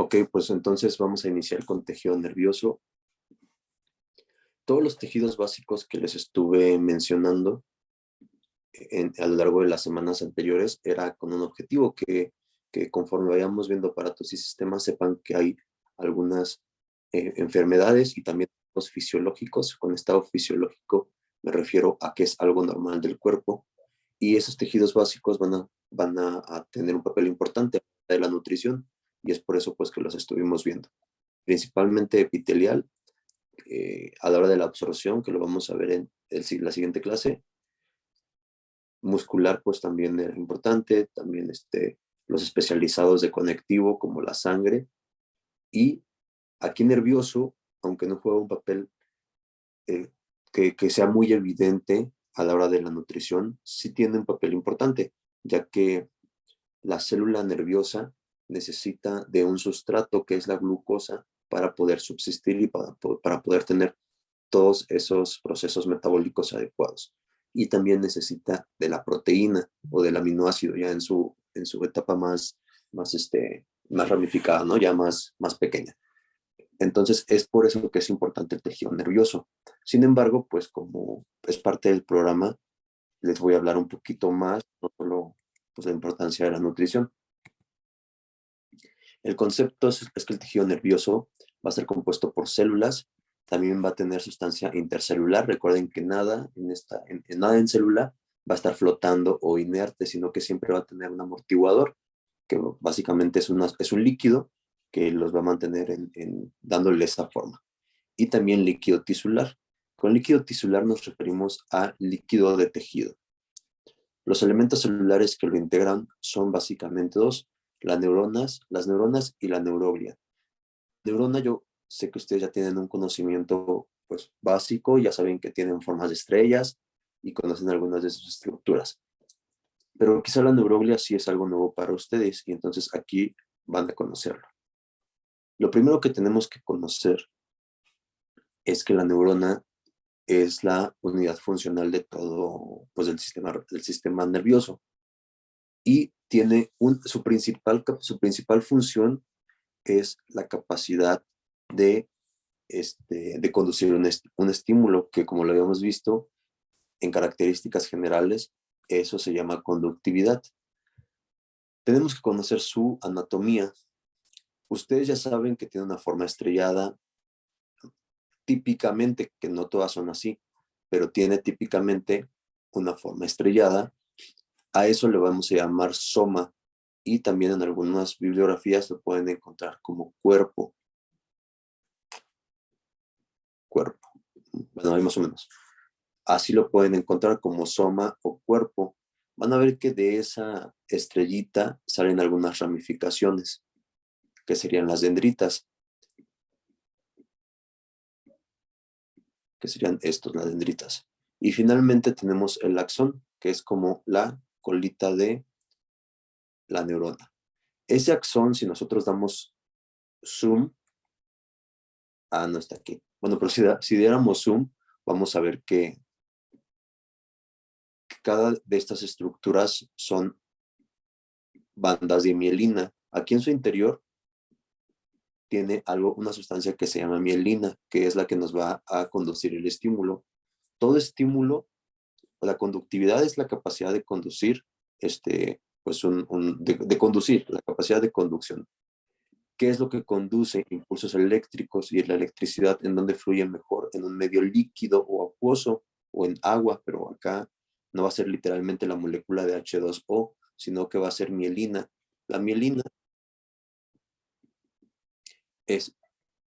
Ok, pues entonces vamos a iniciar con tejido nervioso. Todos los tejidos básicos que les estuve mencionando a lo largo de las semanas anteriores era con un objetivo que conforme vayamos viendo aparatos y sistemas sepan que hay algunas enfermedades y también los fisiológicos. Con estado fisiológico me refiero a que es algo normal del cuerpo y esos tejidos básicos van a tener un papel importante de la nutrición y es por eso pues que los estuvimos viendo. Principalmente epitelial, a la hora de la absorción, que lo vamos a ver en la siguiente clase. Muscular pues también es importante, también los especializados de conectivo como la sangre, y aquí nervioso, aunque no juega un papel eh, que sea muy evidente a la hora de la nutrición, sí tiene un papel importante, ya que la célula nerviosa necesita de un sustrato que es la glucosa para poder subsistir y para poder tener todos esos procesos metabólicos adecuados. Y también necesita de la proteína o del aminoácido ya en su etapa más ramificada, ¿no? Ya más pequeña. Entonces es por eso que es importante el tejido nervioso. Sin embargo, pues como es parte del programa, les voy a hablar un poquito más, no solo pues, la importancia de la nutrición. El concepto es que el tejido nervioso va a ser compuesto por células, también va a tener sustancia intercelular. Recuerden que nada nada en célula va a estar flotando o inerte, sino que siempre va a tener un amortiguador, que básicamente es un líquido que los va a mantener dándole esa forma. Y también líquido tisular. Con líquido tisular nos referimos a líquido de tejido. Los elementos celulares que lo integran son básicamente dos: las neuronas y la neuroglia. Neurona, yo sé que ustedes ya tienen un conocimiento pues básico, ya saben que tienen formas de estrellas y conocen algunas de sus estructuras. Pero quizá la neuroglia sí es algo nuevo para ustedes y entonces aquí van a conocerlo. Lo primero que tenemos que conocer es que la neurona es la unidad funcional de todo, pues del sistema nervioso, y tiene su principal función es la capacidad de, de conducir un estímulo que, como lo habíamos visto en características generales, eso se llama conductividad. Tenemos que conocer su anatomía. Ustedes ya saben que tiene una forma estrellada, típicamente, que no todas son así, pero tiene típicamente una forma estrellada. A eso le vamos a llamar soma, y también en algunas bibliografías lo pueden encontrar como cuerpo. Bueno, ahí más o menos. Así lo pueden encontrar como soma o cuerpo. Van a ver que de esa estrellita salen algunas ramificaciones, que serían las dendritas, que serían las dendritas. Y finalmente tenemos el axón, que es como la colita de la neurona. Ese axón, si nosotros damos zoom, no está aquí. Bueno, pero si diéramos zoom, vamos a ver que cada de estas estructuras son bandas de mielina. Aquí en su interior tiene una sustancia que se llama mielina, que es la que nos va a conducir el estímulo. Todo estímulo, la conductividad es la capacidad de conducir, pues de conducir, la capacidad de conducción. ¿Qué es lo que conduce? Impulsos eléctricos, y la electricidad en donde fluye mejor, en un medio líquido o acuoso o en agua, pero acá no va a ser literalmente la molécula de H2O, sino que va a ser mielina. La mielina es,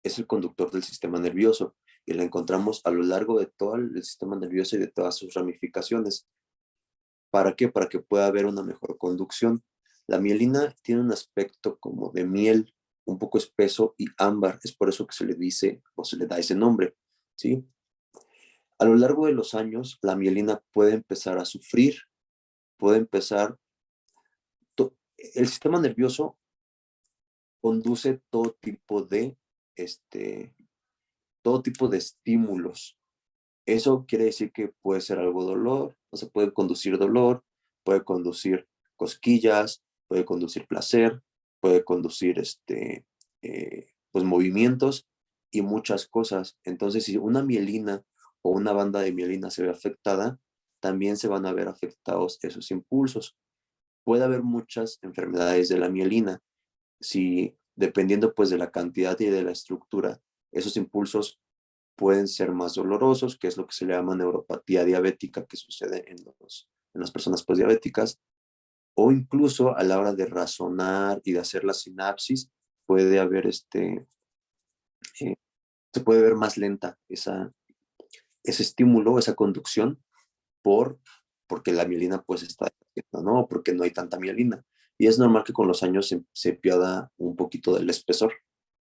es el conductor del sistema nervioso y la encontramos a lo largo de todo el sistema nervioso y de todas sus ramificaciones. ¿Para qué? Para que pueda haber una mejor conducción. La mielina tiene un aspecto como de miel, un poco espeso y ámbar, es por eso que se le dice o se le da ese nombre, ¿sí? A lo largo de los años, la mielina puede empezar a sufrir, puede empezar, el sistema nervioso conduce todo tipo de estímulos. Eso quiere decir que puede ser algo dolor, o sea, puede conducir dolor, puede conducir cosquillas, puede conducir placer, puede conducir pues movimientos y muchas cosas. Entonces, si una mielina o una banda de mielina se ve afectada, también se van a ver afectados esos impulsos. Puede haber muchas enfermedades de la mielina, si dependiendo pues de la cantidad y de la estructura, esos impulsos pueden ser más dolorosos, que es lo que se le llama neuropatía diabética, que sucede en las personas pues diabéticas, o incluso a la hora de razonar y de hacer la sinapsis, puede haber se puede ver más lenta ese estímulo, esa conducción, por, porque la mielina pues está, ¿no? Porque no hay tanta mielina. Y es normal que con los años se pierda un poquito del espesor,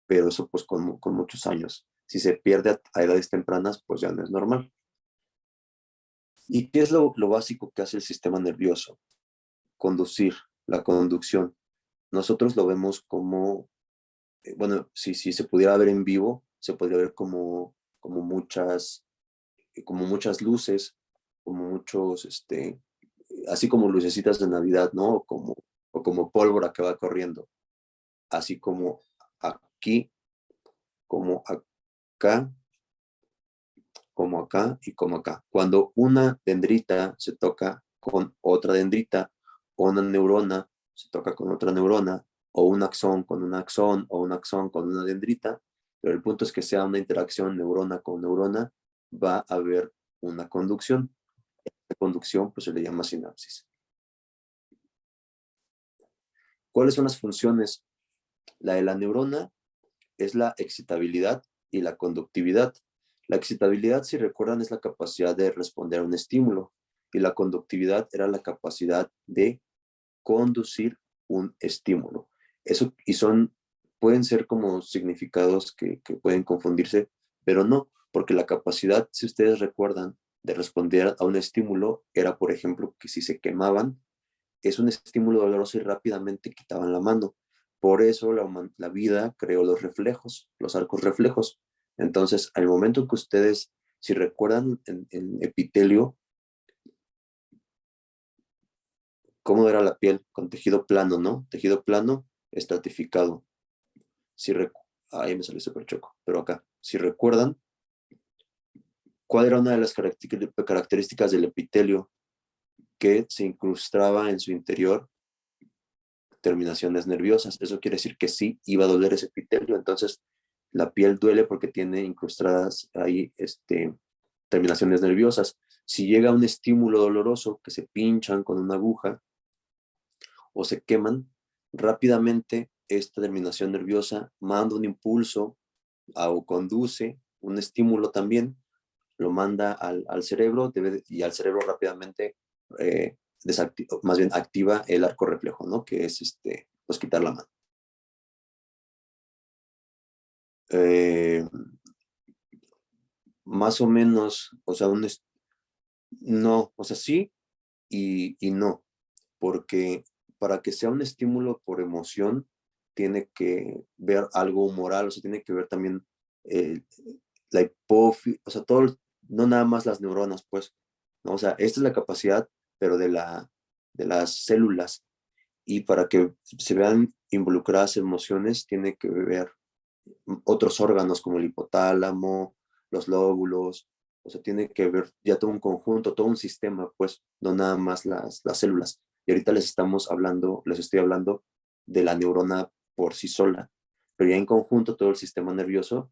pero eso pues con muchos años. Si se pierde a edades tempranas, pues ya no es normal. ¿Y qué es lo básico que hace el sistema nervioso? Conducir, la conducción. Nosotros lo vemos como, bueno, si se pudiera ver en vivo, se podría ver como muchas luces, como muchos, así como lucecitas de Navidad, ¿no? O como pólvora que va corriendo, así como aquí, como acá, como acá y como acá. Cuando una dendrita se toca con otra dendrita, o una neurona se toca con otra neurona, o un axón con un axón, o un axón con una dendrita, pero el punto es que sea una interacción neurona con neurona, va a haber una conducción. La conducción pues se le llama sinapsis. ¿Cuáles son las funciones? La de la neurona es la excitabilidad y la conductividad. La excitabilidad, si recuerdan, es la capacidad de responder a un estímulo y la conductividad era la capacidad de conducir un estímulo. Eso, pueden ser como significados que pueden confundirse, pero no, porque la capacidad, si ustedes recuerdan, de responder a un estímulo era, por ejemplo, que si se quemaban, es un estímulo doloroso y rápidamente quitaban la mano. Por eso la vida creó los reflejos, los arcos reflejos. Entonces, al momento que ustedes, si recuerdan en epitelio, cómo era la piel, con tejido plano, ¿no? Tejido plano, estratificado. Si ahí me salió súper choco, pero acá, si recuerdan, ¿cuál era una de las características del epitelio? Que se incrustaba en su interior terminaciones nerviosas. Eso quiere decir que sí iba a doler ese epitelio. Entonces, la piel duele porque tiene incrustadas ahí terminaciones nerviosas. Si llega un estímulo doloroso, que se pinchan con una aguja o se queman, rápidamente esta terminación nerviosa manda un impulso o conduce un estímulo también, lo manda al cerebro y al cerebro rápidamente más bien activa el arco reflejo, ¿no? Que es pues quitar la mano. Eh, Más o menos, o sea, no, o sea, sí y no, porque para que sea un estímulo por emoción, tiene que ver algo moral, o sea, tiene que ver también eh, la hipófisis, o sea, todo, no nada más las neuronas, pues, ¿no? O sea, esta es la capacidad, pero de las células, y para que se vean involucradas emociones, tiene que ver otros órganos como el hipotálamo, los lóbulos, o sea, tiene que ver ya todo un conjunto, todo un sistema, pues, no nada más las células. Y ahorita les estoy hablando de la neurona por sí sola, pero ya en conjunto todo el sistema nervioso,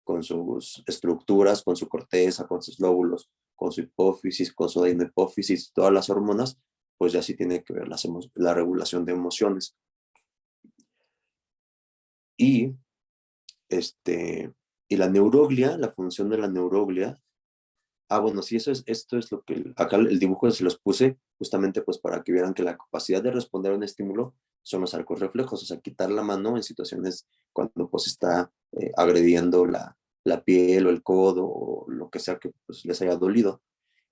con sus estructuras, con su corteza, con sus lóbulos, con su hipófisis, con su adenohipófisis, todas las hormonas, pues ya sí tiene que ver la regulación de emociones. Y este, y la neuroglia, la función de la neuroglia, bueno, sí, esto es lo que, acá el dibujo se los puse justamente pues para que vieran que la capacidad de responder a un estímulo son los arcos reflejos, o sea, quitar la mano en situaciones cuando pues está agrediendo la piel o el codo o lo que sea que pues, les haya dolido.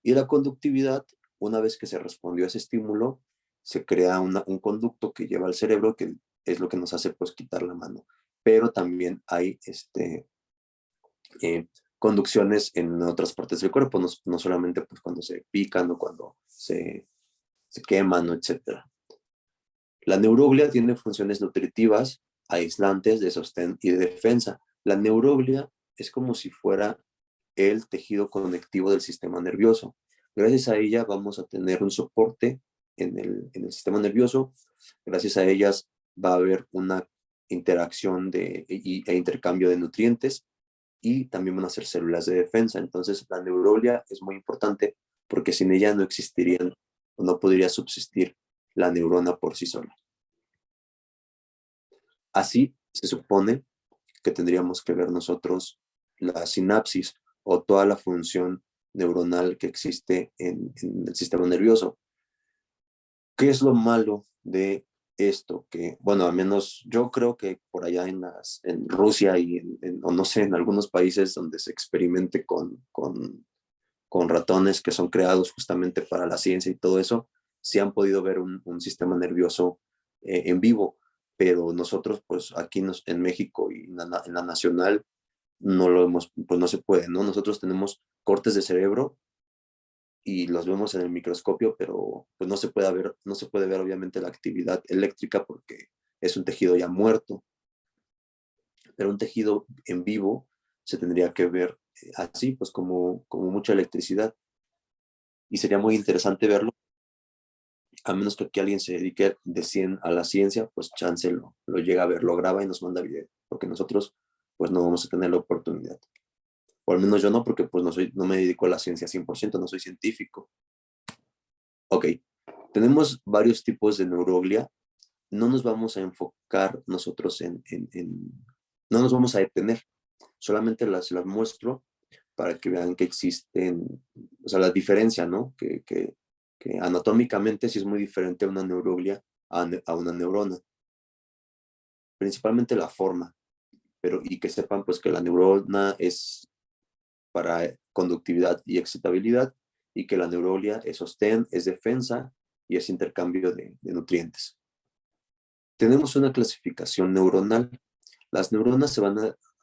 Y la conductividad, una vez que se respondió a ese estímulo, se crea un conducto que lleva al cerebro, que es lo que nos hace pues quitar la mano. Pero también hay eh, conducciones en otras partes del cuerpo, no solamente pues cuando se pican o cuando se queman, etc. La neuroglia tiene funciones nutritivas, aislantes de sostén y de defensa. La neuroglia es como si fuera el tejido conectivo del sistema nervioso. Gracias a ella vamos a tener un soporte en el sistema nervioso. Gracias a ellas va a haber una interacción e intercambio de nutrientes, y también van a ser células de defensa. Entonces, la neuroglia es muy importante porque sin ella no existirían o no podría subsistir la neurona por sí sola. Así se supone que tendríamos que ver nosotros la sinapsis o toda la función neuronal que existe en el sistema nervioso. ¿Qué es lo malo de esto? Que, bueno, al menos yo creo que por allá en Rusia y o no sé, en algunos países donde se experimente con ratones que son creados justamente para la ciencia y todo eso, sí han podido ver un sistema nervioso en vivo, pero nosotros pues aquí en México y en la nacional no lo hemos, pues no se puede, ¿no? Nosotros tenemos cortes de cerebro y los vemos en el microscopio, pero pues no se puede ver obviamente la actividad eléctrica porque es un tejido ya muerto, pero un tejido en vivo se tendría que ver así, pues como mucha electricidad, y sería muy interesante verlo, a menos que aquí alguien se dedique de 100 a la ciencia, pues chance lo llega a ver, lo graba y nos manda video, porque nosotros pues no vamos a tener la oportunidad. O al menos yo no, porque pues no me dedico a la ciencia 100%, no soy científico. Ok, tenemos varios tipos de neuroglia. No nos vamos a enfocar nosotros no nos vamos a detener, solamente las muestro para que vean que existen, o sea, la diferencia, ¿no? Que anatómicamente sí es muy diferente a una neuroglia a una neurona, principalmente la forma, pero y que sepan pues que la neurona es para conductividad y excitabilidad, y que la neuroglia es sostén, es defensa y es intercambio de nutrientes. Tenemos una clasificación neuronal. Las neuronas se van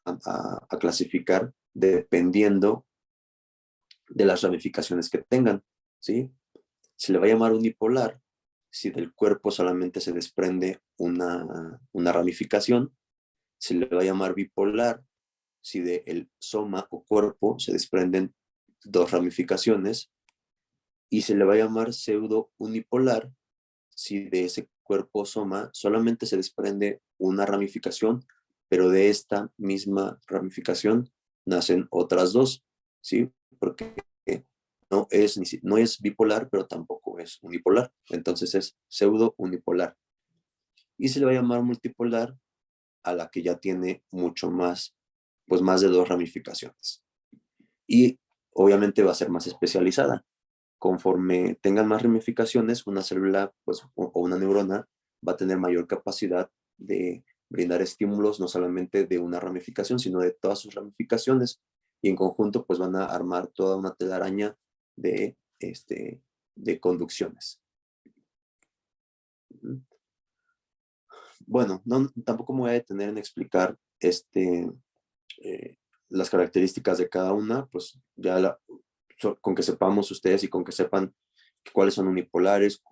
a clasificar dependiendo de las ramificaciones que tengan, ¿sí? Se le va a llamar unipolar si del cuerpo solamente se desprende una ramificación. Se le va a llamar bipolar si del soma o cuerpo se desprenden dos ramificaciones. Y se le va a llamar pseudo unipolar si de ese cuerpo soma solamente se desprende una ramificación, pero de esta misma ramificación nacen otras dos, ¿sí? Porque no es bipolar, pero tampoco es unipolar. Entonces es pseudo unipolar. Y se le va a llamar multipolar a la que ya tiene mucho más, pues más de dos ramificaciones. Y obviamente va a ser más especializada. Conforme tengan más ramificaciones, una célula pues, o una neurona va a tener mayor capacidad de brindar estímulos no solamente de una ramificación, sino de todas sus ramificaciones, y en conjunto pues van a armar toda una telaraña de conducciones. Bueno, tampoco me voy a detener en explicar eh, las características de cada una, pues ya con que sepamos ustedes y con que sepan cuáles son unipolares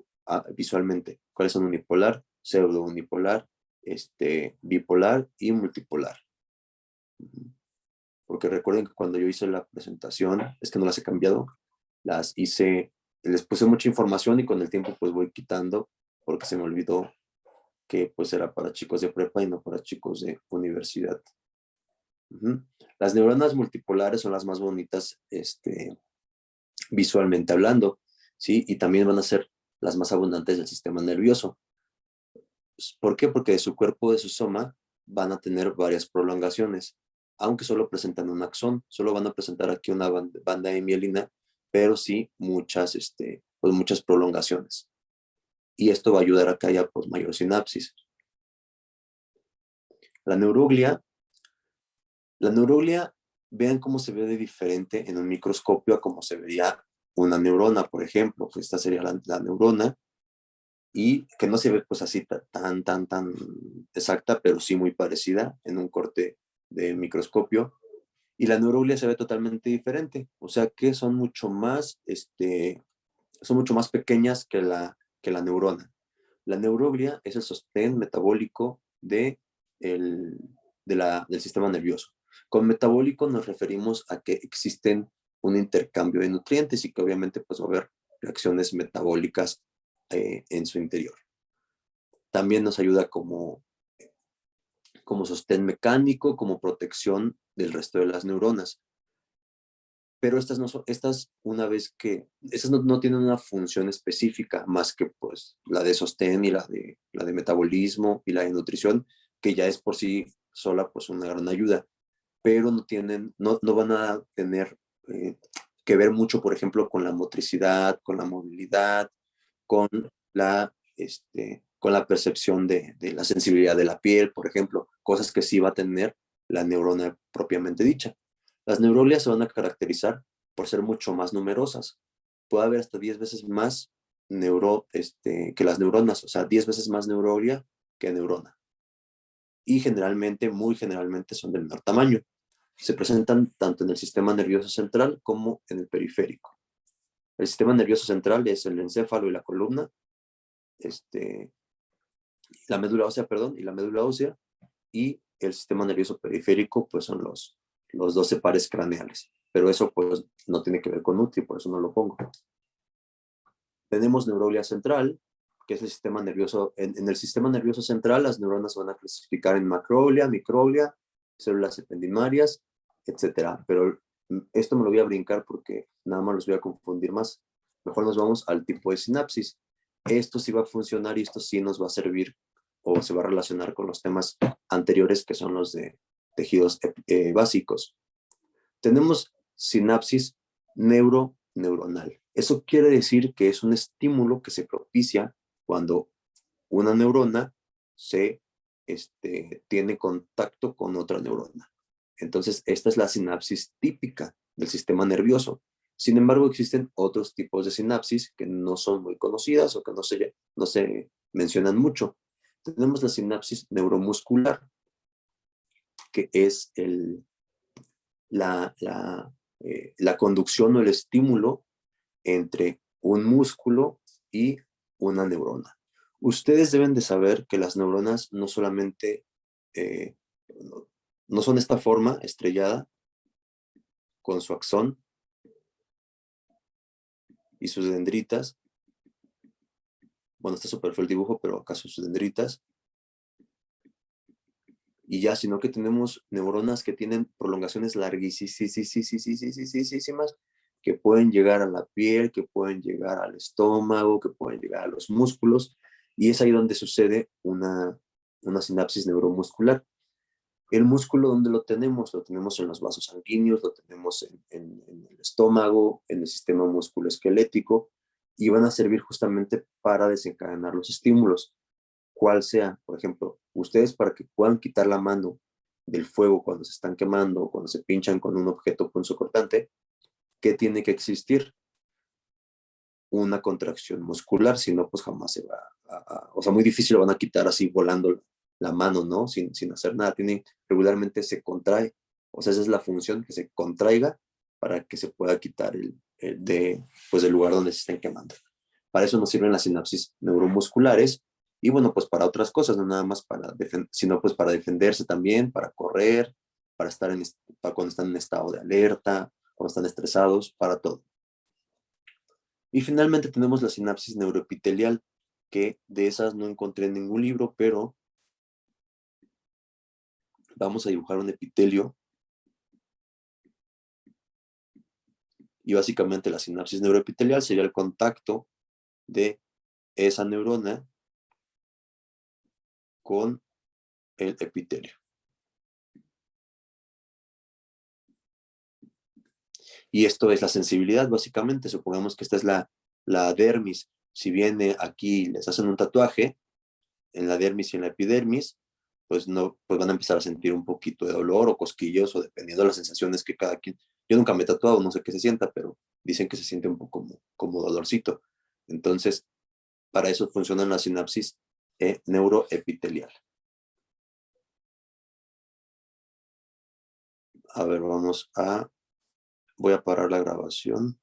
visualmente, cuáles son unipolar, pseudo unipolar, bipolar y multipolar. Porque recuerden que cuando yo hice la presentación, es que no las he cambiado, las hice, les puse mucha información y con el tiempo pues voy quitando porque se me olvidó que pues era para chicos de prepa y no para chicos de universidad. Las neuronas multipolares son las más bonitas visualmente hablando, ¿sí? Y también van a ser las más abundantes del sistema nervioso. ¿Por qué? Porque de su cuerpo, de su soma, van a tener varias prolongaciones, aunque solo presentan un axón, solo van a presentar aquí una banda de mielina, pero sí pues muchas prolongaciones. Y esto va a ayudar a que haya pues, mayor sinapsis. La neuroglia, vean cómo se ve de diferente en un microscopio a cómo se vería una neurona, por ejemplo, que esta sería la neurona, y que no se ve pues así tan exacta, pero sí muy parecida en un corte de microscopio. Y la neuroglia se ve totalmente diferente, o sea que son mucho más pequeñas que la neurona. La neuroglia es el sostén metabólico de del sistema nervioso. Con metabólico nos referimos a que existen un intercambio de nutrientes y que obviamente pues va a haber reacciones metabólicas en su interior. También nos ayuda como sostén mecánico, como protección del resto de las neuronas. Pero estas no tienen una función específica más que pues la de sostén y la de metabolismo y la de nutrición, que ya es por sí sola pues una gran ayuda, pero no van a tener que ver mucho, por ejemplo, con la motricidad, con la movilidad, con con la percepción de la sensibilidad de la piel, por ejemplo, cosas que sí va a tener la neurona propiamente dicha. Las neuroglias se van a caracterizar por ser mucho más numerosas. Puede haber hasta 10 veces más que las neuronas, o sea, 10 veces más neuroglia que neurona. Y generalmente, muy generalmente, son de menor tamaño. Se presentan tanto en el sistema nervioso central como en el periférico. El sistema nervioso central es el encéfalo y la columna, la médula ósea, perdón, y la médula ósea, y el sistema nervioso periférico, pues son los 12 pares craneales. Pero eso, pues, no tiene que ver con Nutri, por eso no lo pongo. Tenemos neuroglia central, que es el sistema nervioso. En el sistema nervioso central, las neuronas se van a clasificar en macroglia, microglia, células ependimarias, etcétera. Pero esto me lo voy a brincar porque nada más los voy a confundir más. Mejor nos vamos al tipo de sinapsis. Esto sí va a funcionar y esto sí nos va a servir o se va a relacionar con los temas anteriores que son los de tejidos básicos. Tenemos sinapsis neuronal. Eso quiere decir que es un estímulo que se propicia cuando una neurona tiene contacto con otra neurona. Entonces, esta es la sinapsis típica del sistema nervioso. Sin embargo, existen otros tipos de sinapsis que no son muy conocidas o que no se mencionan mucho. Tenemos la sinapsis neuromuscular, que es la conducción o el estímulo entre un músculo y una neurona. Ustedes deben de saber que las neuronas no solamente eh, no son esta forma estrellada con su axón y sus dendritas. Bueno, está súper feo el dibujo, pero acaso sus dendritas. Y ya, sino que tenemos neuronas que tienen prolongaciones larguísimas, que pueden llegar a la piel, que pueden llegar al estómago, que pueden llegar a los músculos, y es ahí donde sucede una sinapsis neuromuscular. El músculo, ¿dónde lo tenemos? Lo tenemos en los vasos sanguíneos, lo tenemos en el estómago, en el sistema musculoesquelético, y van a servir justamente para desencadenar los estímulos. Cual sea, por ejemplo, ustedes para que puedan quitar la mano del fuego cuando se están quemando o cuando se pinchan con un objeto punzocortante, ¿qué tiene que existir? Una contracción muscular, si no, pues jamás se va o sea, muy difícil lo van a quitar así volando la mano, ¿no? Sin hacer nada. Regularmente se contrae, o sea, esa es la función, que se contraiga para que se pueda quitar pues, del lugar donde se estén quemando. Para eso nos sirven las sinapsis neuromusculares y bueno, pues para otras cosas, no nada más sino pues para defenderse también, para correr, para cuando están en estado de alerta, cuando están estresados, para todo. Y finalmente tenemos la sinapsis neuroepitelial, que de esas no encontré en ningún libro, pero vamos a dibujar un epitelio. Y básicamente la sinapsis neuroepitelial sería el contacto de esa neurona con el epitelio. Y esto es la sensibilidad, básicamente. Supongamos que esta es la dermis. Si viene aquí les hacen un tatuaje en la dermis y en la epidermis, pues van a empezar a sentir un poquito de dolor o cosquillos o dependiendo de las sensaciones que cada quien. Yo nunca me he tatuado, no sé qué se sienta, pero dicen que se siente un poco como dolorcito. Entonces, para eso funciona la sinapsis neuroepitelial. A ver, voy a parar la grabación.